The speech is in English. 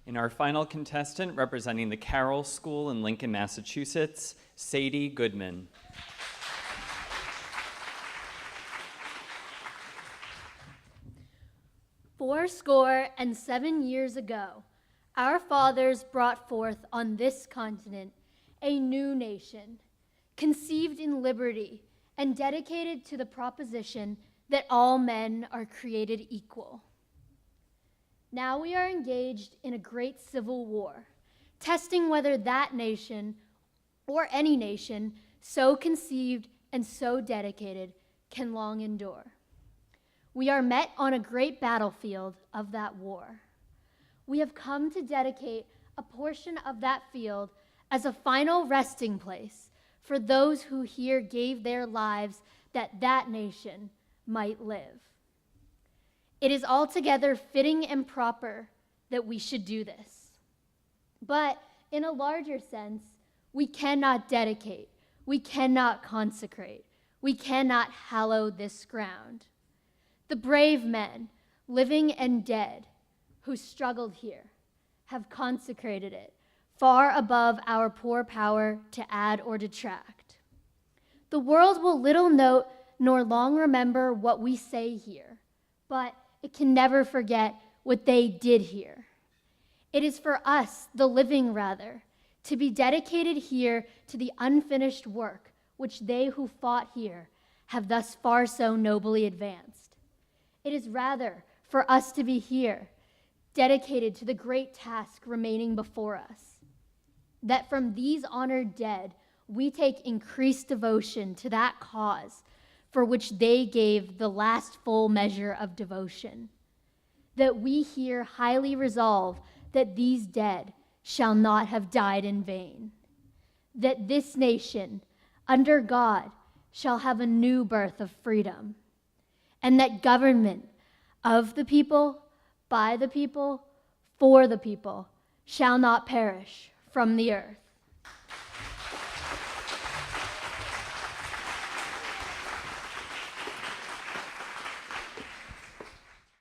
And our final contestant, representing the Carroll School in Lincoln, Massachusetts, Sadie Goodman. Fourscore and 7 years ago, our fathers brought forth on this continent a new nation, conceived in liberty and dedicated to the proposition that all men are created equal. Now we are engaged in a great civil war, testing whether that nation or any nation so conceived and so dedicated can long endure. We are met on a great battlefield of that war. We have come to dedicate a portion of that field as a final resting place for those who here gave their lives that that nation might live. It is altogether fitting and proper that we should do this. But in a larger sense, we cannot dedicate, we cannot consecrate, we cannot hallow this ground. The brave men, living and dead, who struggled here, have consecrated it far above our poor power to add or detract. The world will little note nor long remember what we say here, but it can never forget what they did here. It is for us, the living rather, to be dedicated here to the unfinished work which they who fought here have thus far so nobly advanced. It is rather for us to be here, dedicated to the great task remaining before us, that from these honored dead we take increased devotion to that cause for which they gave the last full measure of devotion, that we here highly resolve that these dead shall not have died in vain, that this nation, under God, shall have a new birth of freedom, and that government of the people, by the people, for the people, shall not perish from the earth.